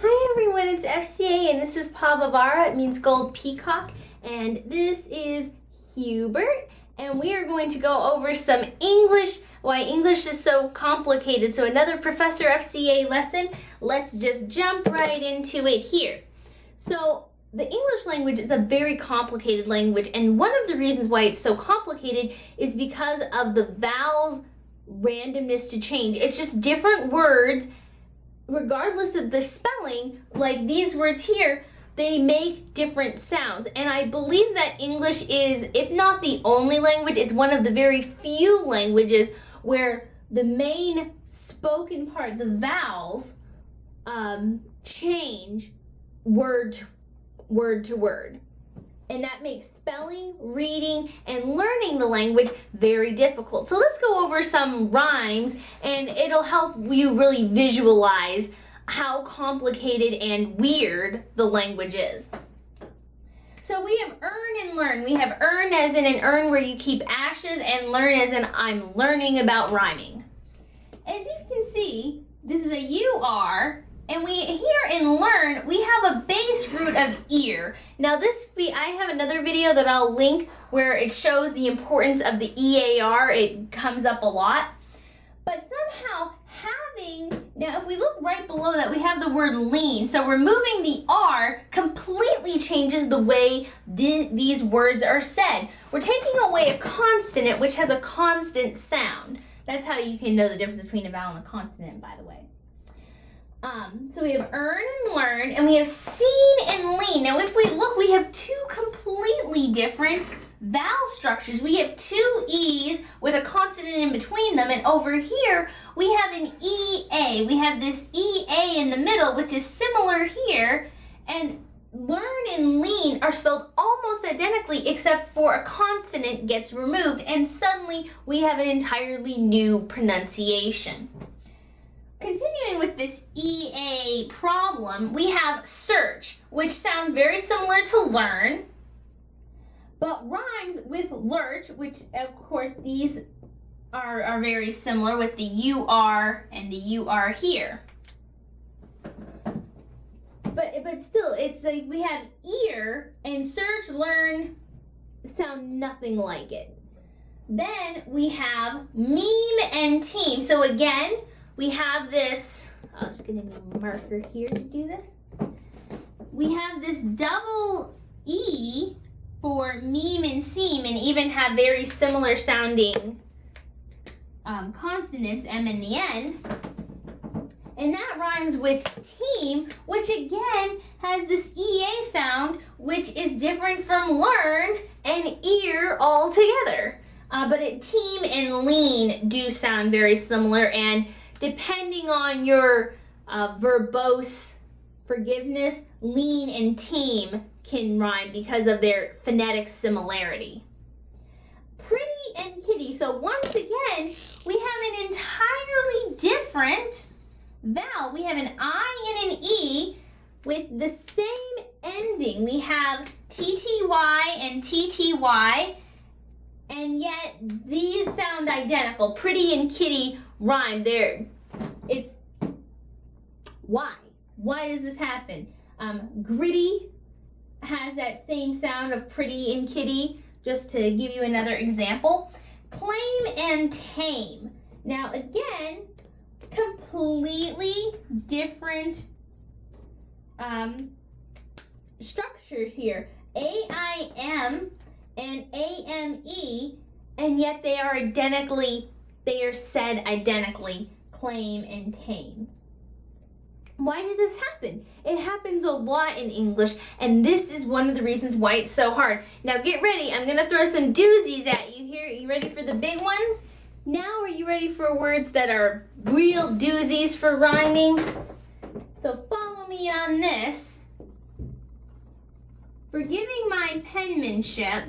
Hi everyone, it's FCA and this is Pavavara. It means gold peacock. And this is Hubert. And we are going to go over some English, why English is so complicated. So another Professor FCA lesson. Let's just jump right into it here. So the English language is a very complicated language, and one of the reasons why it's so complicated is because of the vowels randomness to change. It's just different words regardless of the spelling. Like these words here, they make different sounds. And I believe that English is, if not the only language, it's one of the very few languages where the main spoken part, the vowels, change word to word. And that makes spelling, reading, and learning the language very difficult. So let's go over some rhymes, and it'll help you really visualize how complicated and weird the language is. So we have earn and learn. We have earn as in an urn where you keep ashes, and learn as in I'm learning about rhyming. As you can see, this is a UR. And we here in learn, we have a base root of ear. Now I have another video that I'll link where it shows the importance of the EAR. It comes up a lot. But somehow now if we look right below that, we have the word lean. So removing the R completely changes the way these words are said. We're taking away a consonant, which has a constant sound. That's how you can know the difference between a vowel and a consonant, by the way. So we have earn and learn, and we have seen and lean. Now if we look, we have two completely different vowel structures. We have two E's with a consonant in between them, and over here we have an EA. We have this EA in the middle, which is similar here, and learn and lean are spelled almost identically except for a consonant gets removed, and suddenly we have an entirely new pronunciation. Continuing with this EA problem, we have search, which sounds very similar to learn, but rhymes with lurch, which of course these are very similar with the UR and the UR here. But still, it's like we have ear and search, learn sound nothing like it. Then we have meme and team. So again, we have this, I'll just get a new marker here to do this. We have this double E for meme and seem, and even have very similar sounding consonants, M in the end. And that rhymes with team, which again has this EA sound, which is different from learn and ear altogether. But team and lean do sound very similar, and depending on your verbose forgiveness, lean and team can rhyme because of their phonetic similarity. Pretty and kitty. So once again, we have an entirely different vowel. We have an I and an E with the same ending. We have TTY and TTY, and yet these sound identical. Pretty and kitty rhyme. It's why? Why does this happen? Gritty has that same sound of pretty and kitty, just to give you another example. Claim and tame. Now again, completely different structures here. AIM and AME, and yet they are said identically, claim and tame. Why does this happen? It happens a lot in English, and this is one of the reasons why it's so hard. Now get ready, I'm gonna throw some doozies at you here. Are you ready for the big ones? Now are you ready for words that are real doozies for rhyming? So follow me on this. Forgiving my penmanship,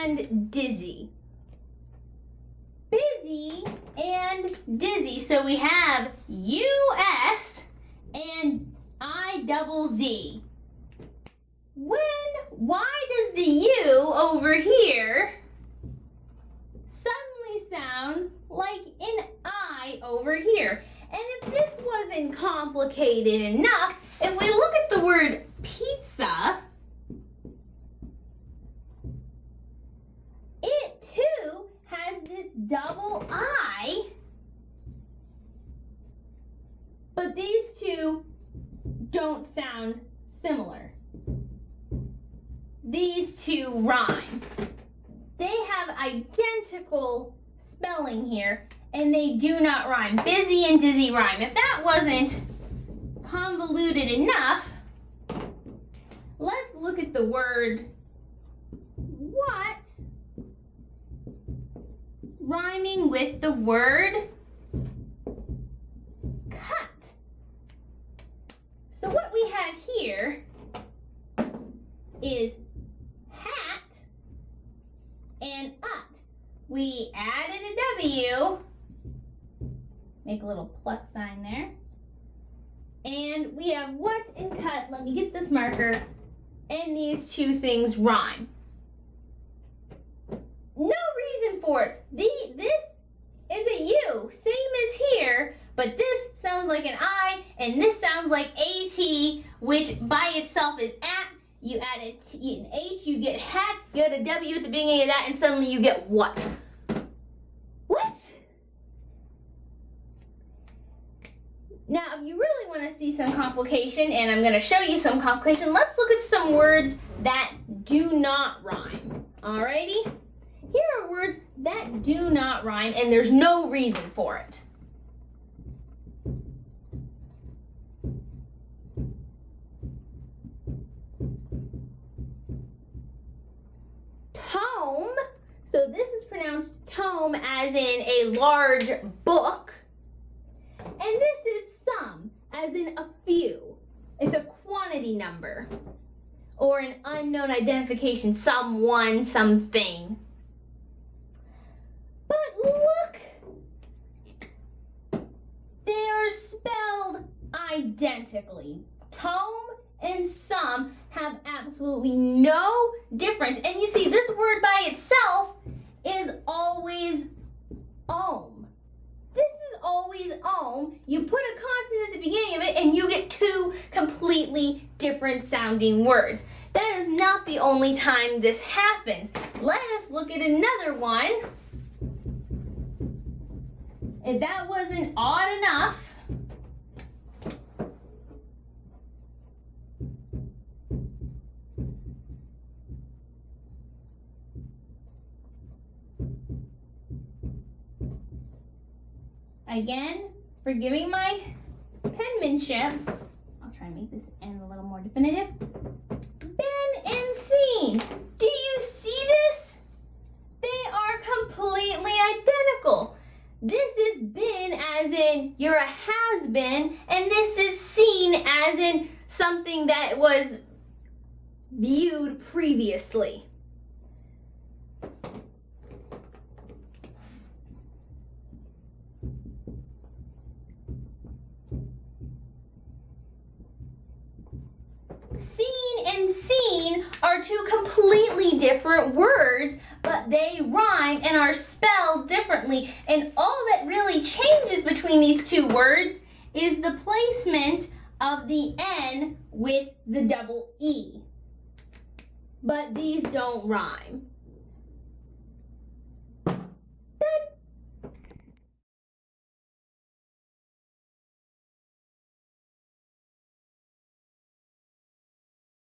and dizzy. Busy and dizzy. So we have US and IZZ. Why does the U over here over here. And if this wasn't complicated enough, if we look at the word pizza, it too has this double I, but these two don't sound similar. These two rhyme. They have identical spelling here, and they do not rhyme. Busy and dizzy rhyme. If that wasn't convoluted enough, let's look at the word what rhyming with the word cut. So what we have here is hat and ut. We added a W, make a little plus sign there, and we have what and cut. Let me get this marker, and these two things rhyme. No reason for it. This is a U, same as here, but this sounds like an I, and this sounds like AT, which by itself is at. You add an H, you get hat, you add a W at the beginning of that, and suddenly you get what? What? Now, if you really want to see some complication, and I'm going to show you some complication, let's look at some words that do not rhyme. Alrighty? Here are words that do not rhyme, and there's no reason for it. Tome, so this is pronounced tome as in a large book. And this is some, as in a few. It's a quantity number. Or an unknown identification, someone, something. But look, they are spelled identically. Tome and some have absolutely no difference. And you see, this word by itself is always ohm. This is always ohm. You put a consonant at the beginning of it and you get two completely different sounding words. That is not the only time this happens. Let us look at another one. If that wasn't odd enough, again, forgiving my penmanship, I'll try and make this end a little more definitive. Been and seen. Do you see this? They are completely identical. This is been as in you're a has-been, and this is seen as in something that was viewed previously. Seen and seen are two completely different words, but they rhyme and are spelled differently. And all that really changes between these two words is the placement of the N with the double E. But these don't rhyme.